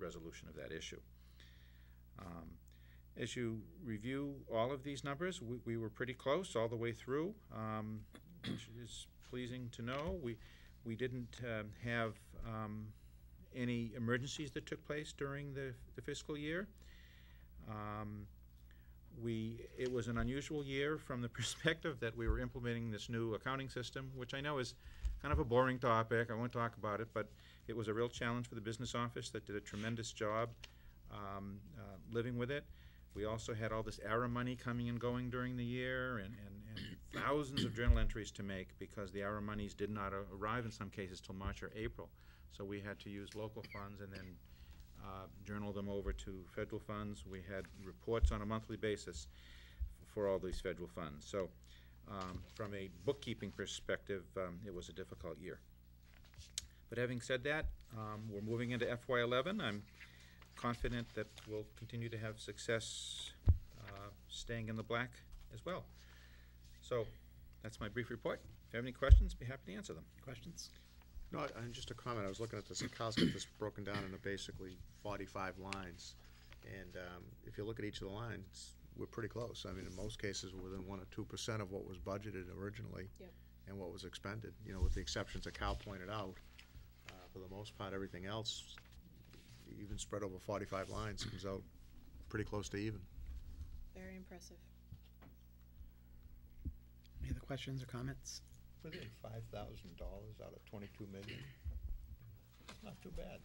resolution of that issue. As you review all of these numbers, we were pretty close all the way through, which is pleasing to know. We didn't have any emergencies that took place during the fiscal year. It was an unusual year from the perspective that we were implementing this new accounting system, which I know is kind of a boring topic. I won't talk about it, but it was a real challenge for the business office that did a tremendous job living with it. We also had all this ARA money coming and going during the year, and thousands of journal entries to make because the ARA monies did not arrive in some cases till March or April. So we had to use local funds and then journal them over to federal funds. We had reports on a monthly basis for all these federal funds. So from a bookkeeping perspective, it was a difficult year. But having said that, we're moving into FY11. I'm confident that we'll continue to have success staying in the black as well. So that's my brief report. If you have any questions, be happy to answer them. Questions? No, and just a comment. I was looking at this, and Kyle's got this broken down into basically 45 lines. And if you look at each of the lines, we're pretty close. I mean, in most cases, we're within 1 or 2% of what was budgeted originally. Yep. And what was expended. You know, with the exceptions that Kyle pointed out, for the most part, everything else, even spread over 45 lines, comes out pretty close to even. Very impressive. Any other questions or comments? Within $5,000 out of $22 million. It's not too bad.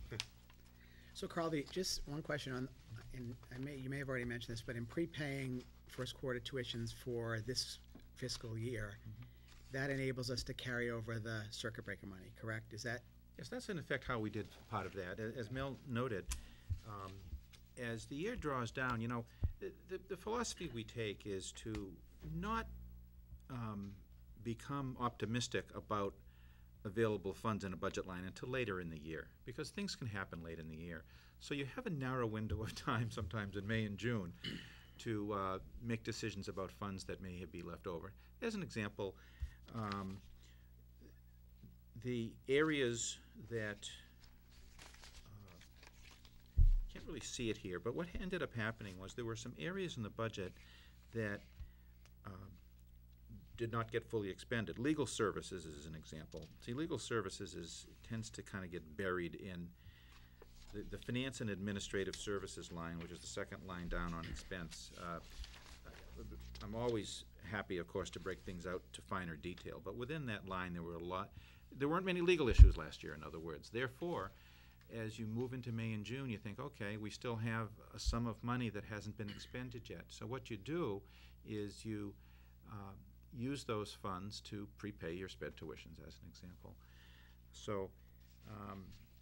So Carl, just one question on, and you may have already mentioned this, but in prepaying first quarter tuitions for this fiscal year, that enables us to carry over the circuit breaker money, correct? Is that? Yes, that's in effect how we did part of that. As Mel noted, as the year draws down, you know, the philosophy we take is to not become optimistic about available funds in a budget line until later in the year, because things can happen late in the year. So you have a narrow window of time sometimes in May and June to make decisions about funds that may be left over. As an example, the areas that can't really see it here, but what ended up happening was there were some areas in the budget that did not get fully expended. Legal services is an example. See, legal services tends to kind of get buried in the finance and administrative services line, which is the second line down on expense. I'm always happy, of course, to break things out to finer detail, but within that line there weren't many legal issues last year, in other words. Therefore, as you move into May and June, you think, okay, we still have a sum of money that hasn't been expended yet. So what you do is you use those funds to prepay your sped tuitions, as an example. So,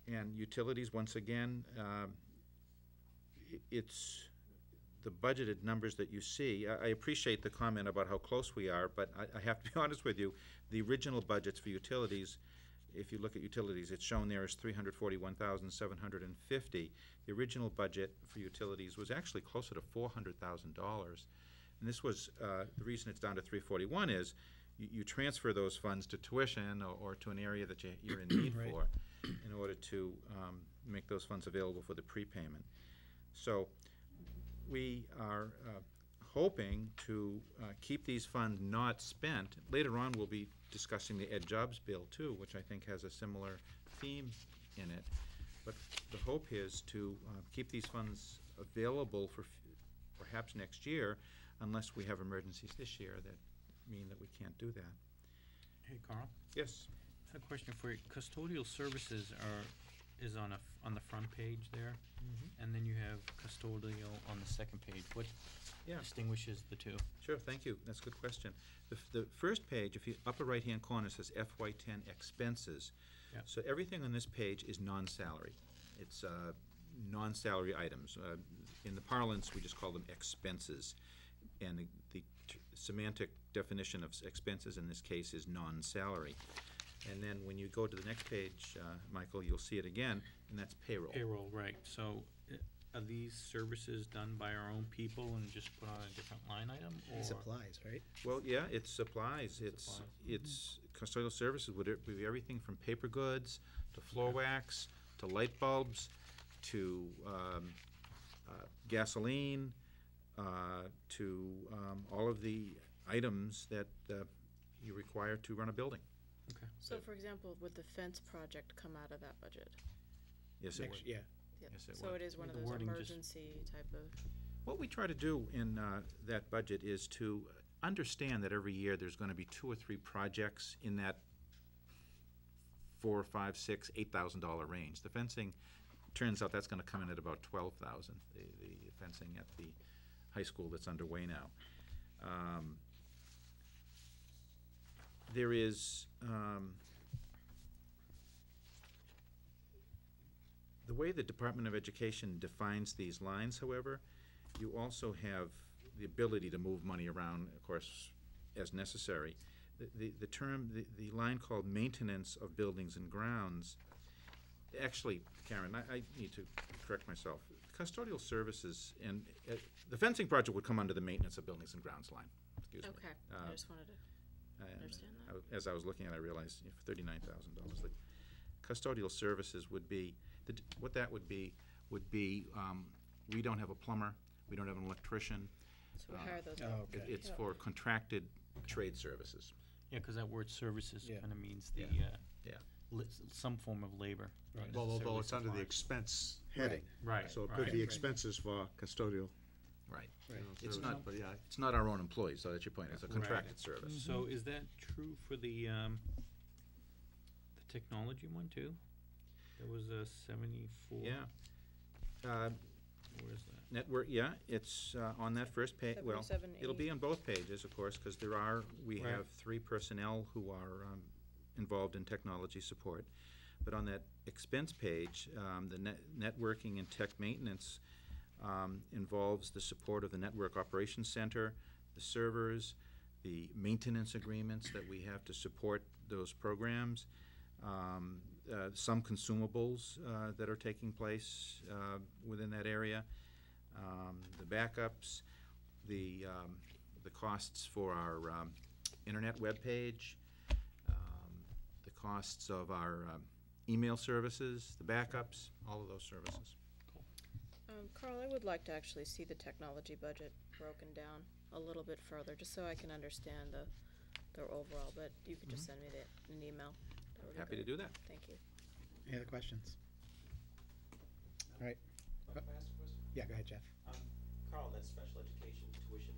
and utilities, once again, it's the budgeted numbers that you see. I appreciate the comment about how close we are, but I have to be honest with you, the original budgets for utilities, if you look at utilities, it's shown there as $341,750. The original budget for utilities was actually closer to $400,000. And this was, the reason it's down to 341 is you transfer those funds to tuition or to an area that you're in need Right. for in order to make those funds available for the prepayment. So we are hoping to keep these funds not spent. Later on we'll be discussing the Ed Jobs bill too, which I think has a similar theme in it. But the hope is to keep these funds available for perhaps next year, unless we have emergencies this year that mean that we can't do that. Hey, Carl. Yes. I have a question for you. Custodial services is on the front page there, and then you have custodial on the second page. What distinguishes the two? Sure, thank you. That's a good question. The first page, if you upper right-hand corner, says FY10 expenses. Yeah. So everything on this page is non-salary. It's non-salary items. In the parlance, we just call them expenses. And the semantic definition of expenses in this case is non-salary. And then when you go to the next page, Michael, you'll see it again, and that's payroll. Payroll, right. So are these services done by our own people and just put on a different line item? Or Supplies, right? Well, yeah, it's supplies. It's custodial services would be everything from paper goods to floor wax to light bulbs to gasoline, to all of the items that you require to run a building. So for example, would the fence project come out of that budget? Yes, it would. Next, yeah. Yeah. Yes, it So would. it is one of The those wording just- emergency type of, What we try to do in that budget is to understand that every year there's going to be 2 or 3 projects in that $4, $5, $6, $8,000 range. The fencing, turns out that's going to come in at about $12,000. The fencing at the high school that's underway now. There is the way the Department of Education defines these lines, however, you also have the ability to move money around, of course, as necessary. The term, the line called maintenance of buildings and grounds, actually, Karen, I need to correct myself. Custodial services and the fencing project would come under the maintenance of buildings and grounds line, excuse me. okay, I just wanted to And understand that. As I was looking at it, I realized for $39,000. The custodial services would be, what that would be, we don't have a plumber, we don't have an electrician. So we hire those. Oh, It- okay. It's for contracted trade services. Yeah, because that word services Yeah. kind of means the, Yeah. some form of labor. not Well, although necessarily it's under the supplies. expense heading. Right, So it could right. be expenses for custodial. Right. you know, It's services, not- But yeah, It's not our own employees, so that's your point, it's a Right. contracted service. So is that true for the technology one too? There was a 74. Yeah. Where is that? Network, yeah, it's on that first page, well, 77, it'll be 8. on both pages, of course, because we Right. have 3 personnel who are involved in technology support. But on that expense page, the networking and tech maintenance involves the support of the Network Operations Center, the servers, the maintenance agreements that we have to support those programs, some consumables that are taking place within that area, the backups, the costs for our internet webpage, the costs of our email services, the backups, all of those services. Carl, I would like to actually see the technology budget broken down a little bit further, just so I can understand the overall, but you could just send me an email. That would be Happy to great. do that. Thank you. Any other questions? All right. Can I ask a question? Yeah, go ahead, Jeff. Carl, that special education tuition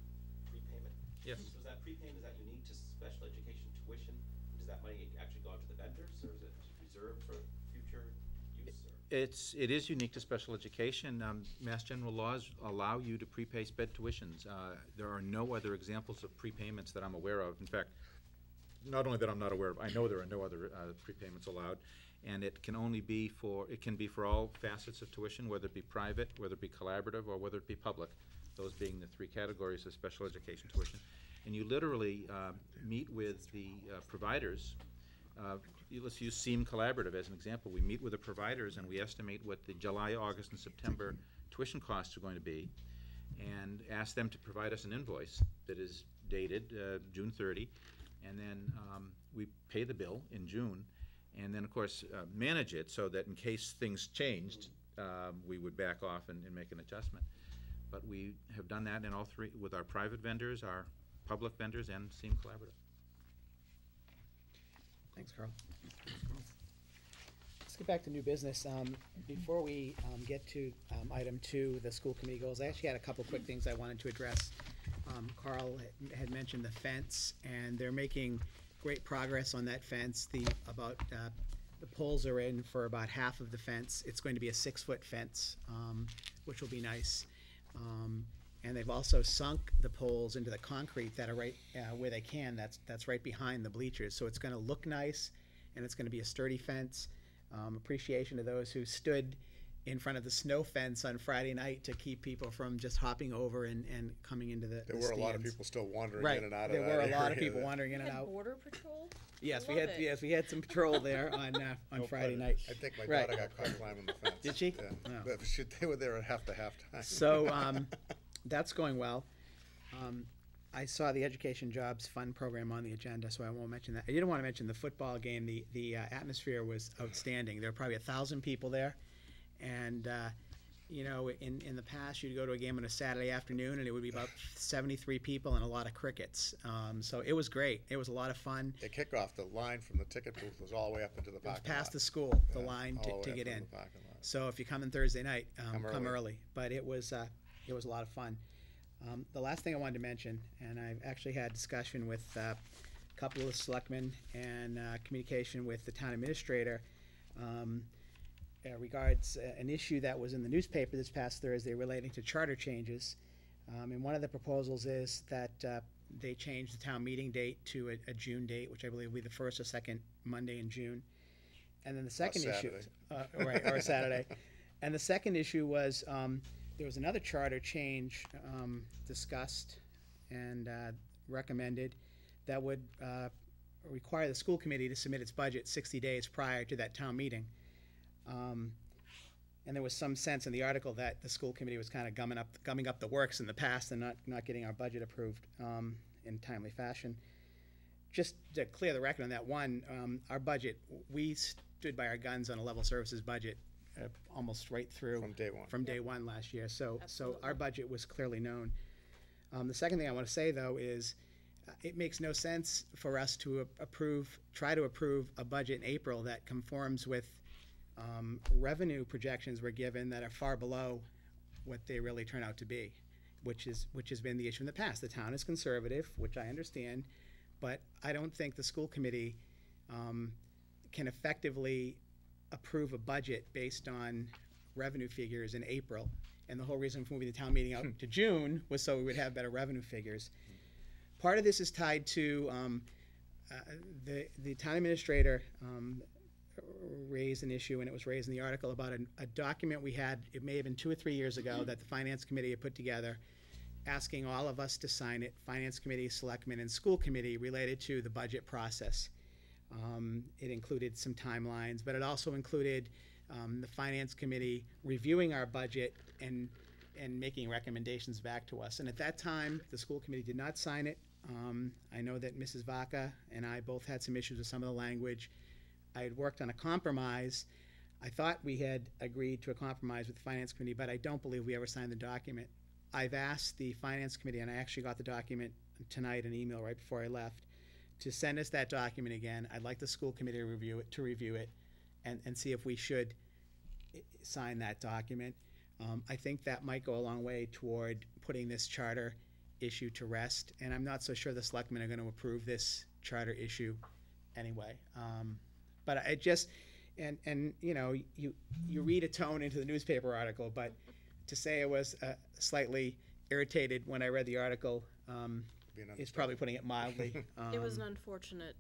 prepayment? Yes. So is that prepayment, is that unique to special education tuition? Does that money actually go out to the vendors, or is it reserved for future use, or? It is unique to special education. Mass General laws allow you to prepay sped tuitions. There are no other examples of prepayments that I'm aware of. In fact, not only that I'm not aware of, I know there are no other prepayments allowed. And it can be for all facets of tuition, whether it be private, whether it be collaborative, or whether it be public, those being the 3 categories of special education tuition. And you literally meet with the providers. Let's use SEAM Collaborative as an example. We meet with the providers and we estimate what the July, August, and September tuition costs are going to be, and ask them to provide us an invoice that is dated June 30, and then we pay the bill in June, and then, of course, manage it so that in case things changed, we would back off and make an adjustment. But we have done that in all 3, with our private vendors, our public vendors, and SEAM Collaborative. Thanks, Carl. Let's get back to new business. Before we get to item 2, the school committee goals, I actually had a couple quick things I wanted to address. Carl had mentioned the fence, and they're making great progress on that fence. The poles are in for about half of the fence. It's going to be a 6-foot fence, which will be nice. And they've also sunk the poles into the concrete that are right where they can. That's right behind the bleachers. So it's going to look nice, and it's going to be a sturdy fence. Appreciation to those who stood in front of the snow fence on Friday night to keep people from just hopping over and coming into the there were a lot of stands. people still wandering Right, in and out of there that were a lot of area. people wandering in and Had out. border patrol? Yes, I we love had it. we had some patrol there on No Friday pun. night. I think my Right. daughter got caught climbing the fence. Did she? Yeah. Oh. But they were there at halftime. So that's going well. I saw the Education Jobs Fund program on the agenda, so I won't mention that. I didn't want to mention the football game. The atmosphere was outstanding. There were probably 1,000 people there, And, you know, in the past, you'd go to a game on a Saturday afternoon, and it would be about 73 people and a lot of crickets. So it was great. It was a lot of fun. At kickoff, the line from the ticket booth was all the way up into the It was parking lot. past the school, the Yeah, line all the to way get up in. into the parking lot. So if you come in Thursday night, Come come early. early. But it was a lot of fun. The last thing I wanted to mention, and I've actually had discussion with a couple of the selectmen and communication with the town administrator, regards an issue that was in the newspaper this past Thursday relating to charter changes. And one of the proposals is that they change the town meeting date to a June date, which I believe will be the first or second Monday in June. And then the second issue, right, or a Saturday. And the second issue was there was another charter change discussed and recommended that would require the school committee to submit its budget 60 days prior to that town meeting. And there was some sense in the article that the school committee was kind of gumming up the works in the past and not getting our budget approved in timely fashion. Just to clear the record on that one, our budget, we stood by our guns on a level services budget almost right through. From day one. From day one last year, so Absolutely. our budget was clearly known. The second thing I want to say, though, is it makes no sense for us to try to approve a budget in April that conforms with revenue projections we're given that are far below what they really turn out to be, which has been the issue in the past. The town is conservative, which I understand, but I don't think the school committee can effectively approve a budget based on revenue figures in April. And the whole reason for moving the town meeting out to June was so we would have better revenue figures. Part of this is tied to the town administrator raised an issue, and it was raised in the article about a document we had, it may have been 2 or 3 years ago, that the finance committee had put together, asking all of us to sign it, finance committee, selectmen, and school committee, related to the budget process. It included some timelines, but it also included the finance committee reviewing our budget and making recommendations back to us. And at that time, the school committee did not sign it. I know that Mrs. Vaca and I both had some issues with some of the language. I had worked on a compromise. I thought we had agreed to a compromise with the finance committee, but I don't believe we ever signed the document. I've asked the finance committee, and I actually got the document tonight, an email right before I left, to send us that document again. I'd like the school committee to review it and see if we should sign that document. I think that might go a long way toward putting this charter issue to rest, and I'm not so sure the selectmen are going to approve this charter issue anyway. But I just, and you know, you read a tone into the newspaper article, but to say I was slightly irritated when I read the article is probably putting it mildly. It was an unfortunate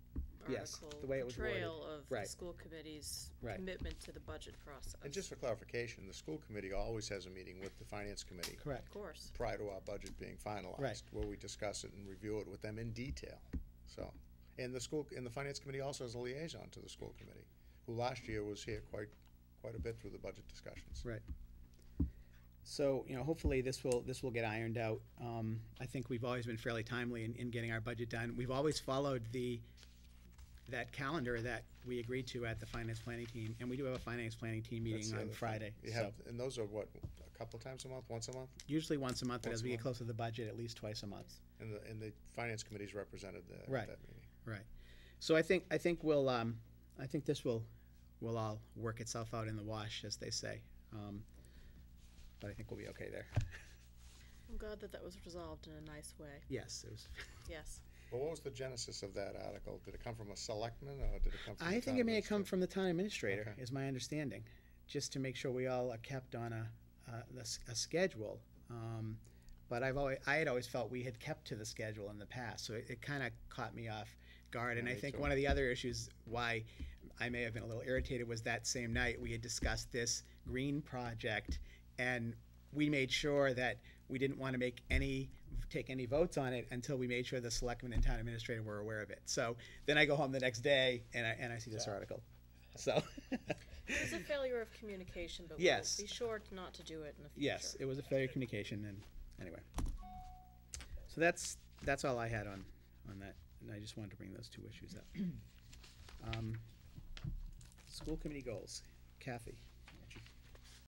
yes, article, the way it was portrayal of Right. the school committee's Right. commitment to the budget process. And just for clarification, the school committee always has a meeting with the finance committee Correct. Of course. prior to our budget being finalized, Right. where we discuss it and review it with them in detail. So, and the finance committee also has a liaison to the school committee, who last year was here quite a bit through the budget discussions. Right. So, you know, hopefully this will get ironed out. I think we've always been fairly timely in getting our budget done. We've always followed that calendar that we agreed to at the finance planning team, and we do have a finance planning team That's meeting the on other thing. Friday. You So have, and those are what, a couple of times a month, once a month? usually once a month, but Once as a we get month. closer to the budget, at least twice a month. And the finance committee's represented there at Right. that meeting. Right. So I think we'll I think this will all work itself out in the wash, as they say. But I think we'll be okay there. I'm glad that was resolved in a nice way. Yes, it was. Yes. Well, what was the genesis of that article? Did it come from a selectman, or did it come from the I town think it may have come administrator? from the town administrator, Okay. is my understanding, just to make sure we all are kept on a schedule. But I had always felt we had kept to the schedule in the past, so it kind of caught me off guard. And Yeah, I me think too. one of the other issues why I may have been a little irritated was that same night we had discussed this green project, and we made sure that we didn't want to take any votes on it until we made sure the selectmen and town administrator were aware of it. So then I go home the next day and I see this article. So It was a failure of communication, but Yes. we'll be sure not to do it in the future. yes, it was a failure of communication, and anyway. So that's all I had on that, and I just wanted to bring those two issues up. School committee goals, Kathy.